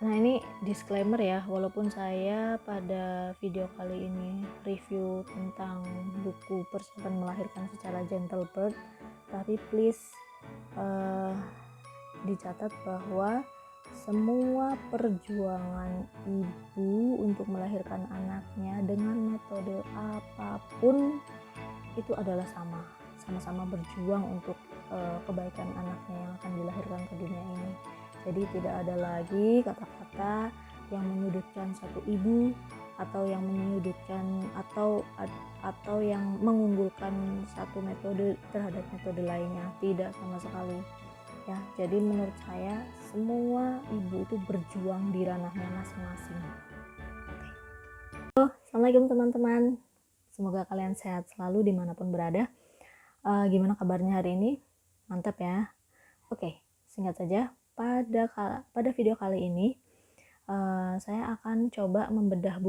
Nah, ini disclaimer ya, walaupun saya pada video kali ini review tentang buku Persiapan Melahirkan Secara Gentle Birth, tapi please dicatat bahwa semua perjuangan ibu untuk melahirkan anaknya dengan metode apapun itu adalah sama-sama berjuang untuk kebaikan anaknya yang akan dilahirkan ke dunia ini. Jadi tidak ada lagi kata-kata yang menyudutkan satu ibu atau yang menyudutkan atau yang mengunggulkan satu metode terhadap metode lainnya, tidak sama sekali ya. Jadi menurut saya semua ibu itu berjuang di ranahnya masing-masing. Assalamualaikum teman-teman, semoga kalian sehat selalu dimanapun berada. Gimana kabarnya hari ini? Mantap ya. Oke, singkat saja, pada video kali ini saya akan coba membedah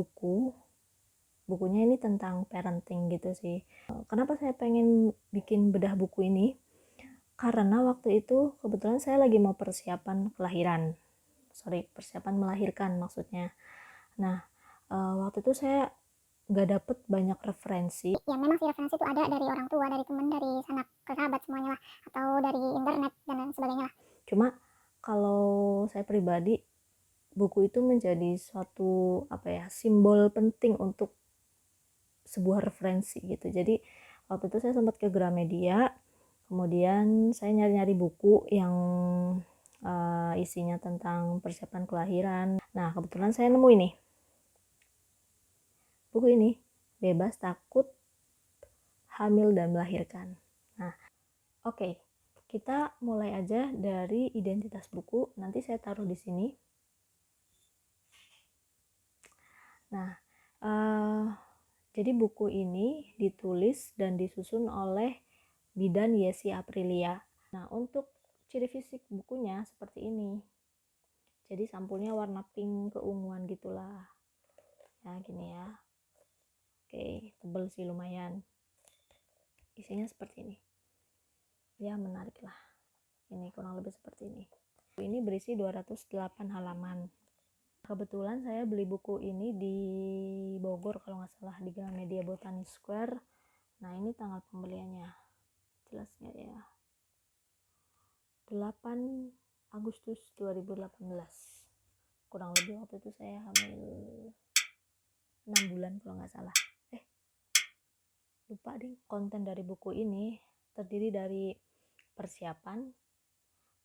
bukunya ini tentang parenting gitu sih. Kenapa saya pengen bikin bedah buku ini? Karena waktu itu kebetulan saya lagi mau persiapan melahirkan maksudnya. Nah, waktu itu saya nggak dapet banyak referensi. Ya memang sih referensi itu ada dari orang tua, dari teman, dari sanak kerabat semuanya lah, atau dari internet dan lain sebagainya lah. Cuma kalau saya pribadi, buku itu menjadi suatu simbol penting untuk sebuah referensi gitu. Jadi waktu itu saya sempat ke Gramedia, kemudian saya nyari-nyari buku yang isinya tentang persiapan kelahiran. Nah, kebetulan saya nemu ini. Buku ini, Bebas Takut Hamil dan Melahirkan. Nah, oke. Kita mulai aja dari identitas buku. Nanti saya taruh di sini. Nah, jadi buku ini ditulis dan disusun oleh Bidan Yesi Aprilia. Nah, untuk ciri fisik bukunya seperti ini. Jadi sampulnya warna pink keunguan gitulah. Ya, gini ya. Oke, tebel sih lumayan. Isinya seperti ini. Ya, menarik lah. Ini kurang lebih seperti ini. Ini berisi 208 halaman. Kebetulan saya beli buku ini di Bogor kalau nggak salah, di Gramedia Botani Square. Nah, ini tanggal pembeliannya. Jelas nggak ya? 8 Agustus 2018. Kurang lebih waktu itu saya hamil 6 bulan kalau nggak salah. Lupa deh. Konten dari buku ini terdiri dari persiapan,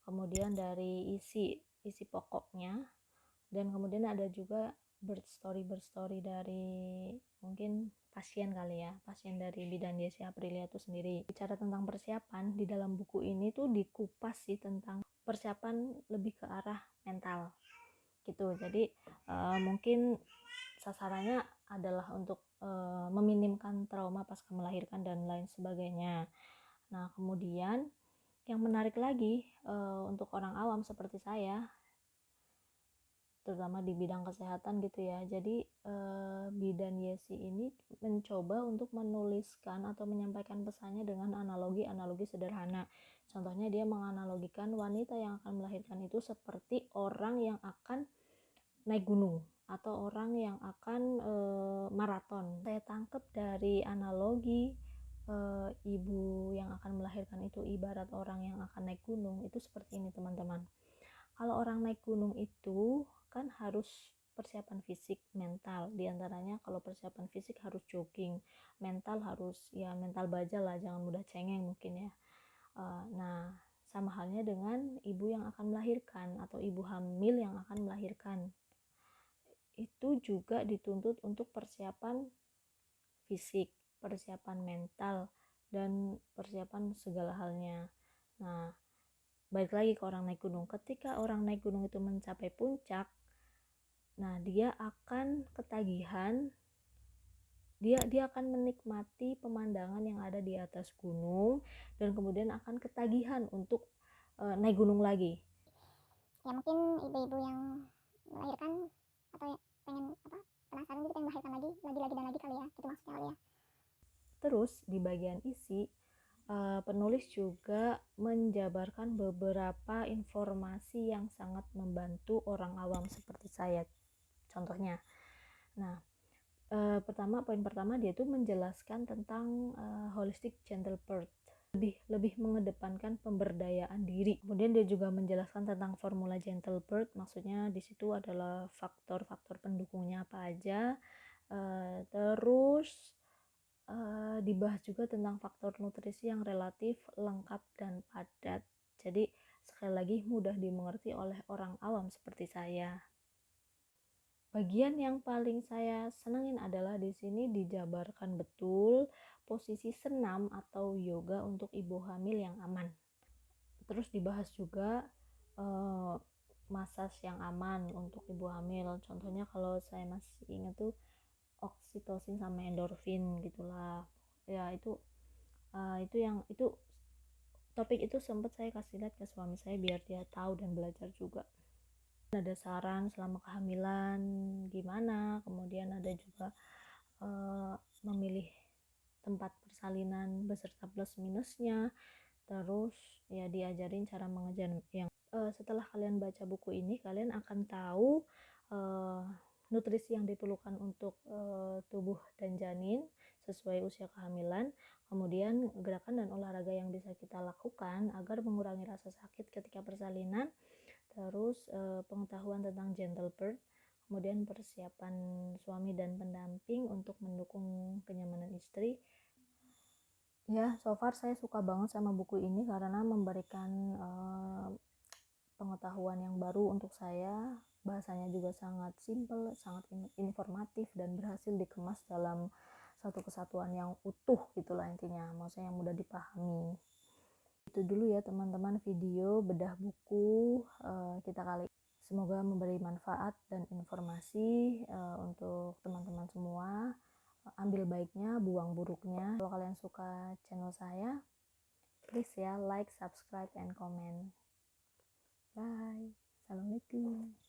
kemudian dari isi pokoknya, dan kemudian ada juga birth story dari mungkin pasien kali ya, pasien dari Bidan Yesi Aprilia itu sendiri. Bicara tentang persiapan, di dalam buku ini tuh dikupas sih tentang persiapan lebih ke arah mental gitu. Jadi mungkin sasarannya adalah untuk meminimkan trauma pasca melahirkan dan lain sebagainya. Nah, kemudian yang menarik lagi untuk orang awam seperti saya, terutama di bidang kesehatan gitu ya. Jadi Bidan Yesi ini mencoba untuk menuliskan atau menyampaikan pesannya dengan analogi-analogi sederhana. Contohnya dia menganalogikan wanita yang akan melahirkan itu seperti orang yang akan naik gunung atau orang yang akan maraton. Saya tangkap dari analogi ibu yang akan melahirkan itu ibarat orang yang akan naik gunung, itu seperti ini teman-teman. Kalau orang naik gunung itu kan harus persiapan fisik, mental. Di antaranya kalau persiapan fisik harus jogging, mental harus ya mental baja lah, jangan mudah cengeng mungkin ya. Nah, sama halnya dengan ibu yang akan melahirkan atau ibu hamil yang akan melahirkan. Itu juga dituntut untuk persiapan fisik, persiapan mental, dan persiapan segala halnya. Nah, balik lagi ke orang naik gunung. Ketika orang naik gunung itu mencapai puncak, nah dia akan ketagihan, dia akan menikmati pemandangan yang ada di atas gunung dan kemudian akan ketagihan untuk naik gunung lagi. Ya mungkin ibu-ibu yang melahirkan atau pengen penasaran gitu, pengen melahirkan lagi dan lagi kali ya, gitu maksudnya kali ya. Terus di bagian isi penulis juga menjabarkan beberapa informasi yang sangat membantu orang awam seperti saya. Contohnya, nah, poin pertama dia tuh menjelaskan tentang holistic gentle birth, lebih mengedepankan pemberdayaan diri. Kemudian dia juga menjelaskan tentang formula gentle birth, maksudnya di situ adalah faktor-faktor pendukungnya apa aja. Terus dibahas juga tentang faktor nutrisi yang relatif lengkap dan padat. Jadi sekali lagi mudah dimengerti oleh orang awam seperti saya. Bagian yang paling saya senengin adalah di sini dijabarkan betul posisi senam atau yoga untuk ibu hamil yang aman. Terus dibahas juga massage yang aman untuk ibu hamil. Contohnya kalau saya masih ingat tuh oksitosin sama endorfin gitulah. Ya itu topik itu sempat saya kasih lihat ke suami saya biar dia tahu dan belajar juga. Ada saran selama kehamilan gimana, kemudian ada juga memilih tempat persalinan beserta plus minusnya. Terus ya diajarin cara mengejar yang setelah kalian baca buku ini kalian akan tahu nutrisi yang diperlukan untuk tubuh dan janin sesuai usia kehamilan, kemudian gerakan dan olahraga yang bisa kita lakukan agar mengurangi rasa sakit ketika persalinan, terus pengetahuan tentang gentle birth, kemudian persiapan suami dan pendamping untuk mendukung kenyamanan istri. Ya, so far saya suka banget sama buku ini karena memberikan pengetahuan yang baru untuk saya. Bahasanya juga sangat simple, sangat informatif, dan berhasil dikemas dalam satu kesatuan yang utuh gitulah intinya, maksudnya yang mudah dipahami. Itu dulu ya teman-teman video bedah buku kita kali ini. Semoga memberi manfaat dan informasi untuk teman-teman semua. Ambil baiknya, buang buruknya. Kalau kalian suka channel saya, please ya like, subscribe, and comment. Bye. Assalamualaikum.